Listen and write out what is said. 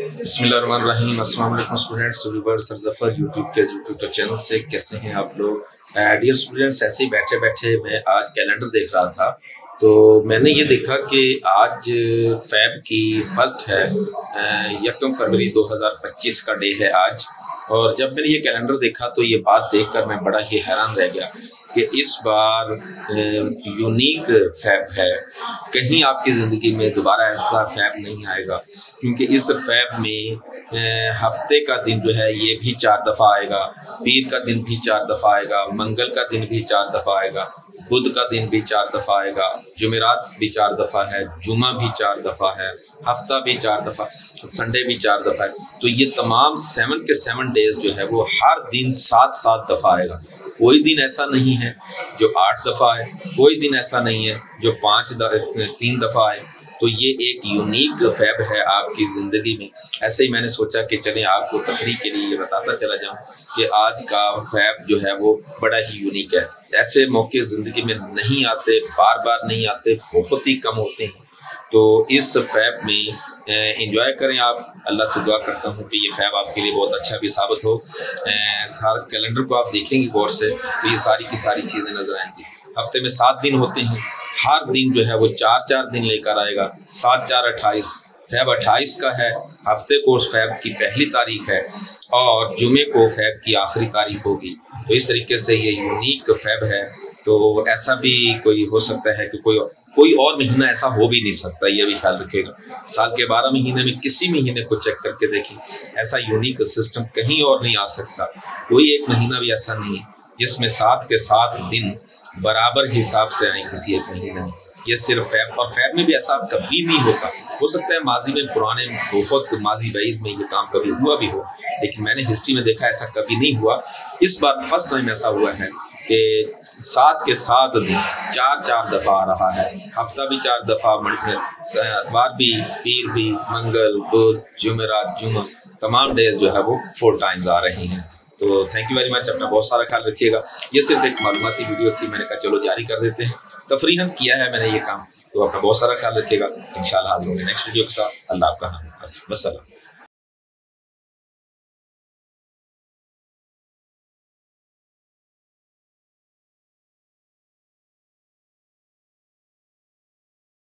बिस्मिल्लाहिर्रहमानिर्रहीम। अस्सलाम वालेकुम students, viewers, sir Zafar YouTube channel से कैसे हैं आप लोग। डियर स्टूडेंट्स, ऐसे ही बैठे बैठे मैं आज कैलेंडर देख रहा था, तो मैंने ये देखा कि आज फ़ैब की फर्स्ट है, 1 फरवरी 2025 का डे है आज। और जब मैंने ये कैलेंडर देखा तो ये बात देखकर मैं बड़ा ही हैरान रह गया कि इस बार यूनिक फ़ैब है। कहीं आपकी ज़िंदगी में दोबारा ऐसा फ़ैब नहीं आएगा, क्योंकि इस फ़ैब में हफ्ते का दिन जो है ये भी 4 दफ़ा आएगा, पीर का दिन भी 4 दफ़ा आएगा, मंगल का दिन भी 4 दफ़ा आएगा, बुध का दिन भी 4 दफ़ा आएगा, जुमेरात भी 4 दफ़ा है, जुमा भी 4 दफ़ा है, हफ्ता भी 4 दफ़ा, संडे भी 4 दफ़ा है। तो ये तमाम 7 के 7 डेज़ जो है वो हर दिन 7-7 दफ़ा आएगा। कोई दिन ऐसा नहीं है जो 8 दफ़ा आए, कोई दिन ऐसा नहीं है जो 3 दफ़ा आए। तो ये एक यूनिक फ़ैब है आपकी ज़िंदगी में। ऐसे ही मैंने सोचा कि चलें आपको तफरीह के लिए ये बताता चला जाऊँ कि आज का फ़ैब जो है वो बड़ा ही यूनिक है। ऐसे मौके ज़िंदगी में नहीं आते, बार बार नहीं आते, बहुत ही कम होते हैं। तो इस फ़ैब में एंजॉय करें आप। अल्लाह से दुआ करता हूँ कि ये फ़ैब आपके लिए बहुत अच्छा भी साबित हो। सारे कैलेंडर को आप देखेंगे गौर से तो ये सारी की सारी चीज़ें नज़र आएंगी। हफ्ते में 7 दिन होते हैं, हर दिन जो है वो 4-4 दिन लेकर आएगा। 7-4-28, फ़ैब 28 का है, हफ्ते को फ़ैब की पहली तारीख है और जुमे को फ़ैब की आखिरी तारीख होगी। तो इस तरीके से ये यूनिक फ़ैब है। तो ऐसा भी कोई हो सकता है कि कोई और महीना ऐसा हो भी नहीं सकता, ये भी ख्याल रखिएगा। साल के 12 महीने में किसी महीने को चेक करके देखें, ऐसा यूनिक सिस्टम कहीं और नहीं आ सकता। कोई एक महीना भी ऐसा नहीं है जिसमें 7 के 7 दिन बराबर हिसाब से आए किसी एक महीने में। ये सिर्फ फ़ैब, और फ़ैब में भी ऐसा कभी नहीं होता। हो सकता है माजी में, पुराने बहुत माजी बैद में ये काम कभी हुआ भी हो, लेकिन मैंने हिस्ट्री में देखा ऐसा कभी नहीं हुआ। इस बार फर्स्ट टाइम ऐसा हुआ है कि 7 के 7 दिन 4-4 दफ़ा आ रहा है। हफ्ता भी 4 दफ़ा, इतवार भी, पीर भी, मंगल, बुध, जुमेरात, जुमा, तमाम डेज जो है वो 4 टाइम्स आ रही हैं। तो थैंक यू वेरी मच, अपना बहुत सारा ख्याल रखिएगा। ये सिर्फ एक मालूमाती वीडियो थी, मैंने कहा चलो जारी कर देते हैं। तफरीहन किया है मैंने ये काम, तो अपना बहुत सारा ख्याल रखिएगा। इंशाल्लाह हाज़िर होंगे नेक्स्ट वीडियो के साथ। अल्लाह आपका हाफ़िज़। वस्सलाम।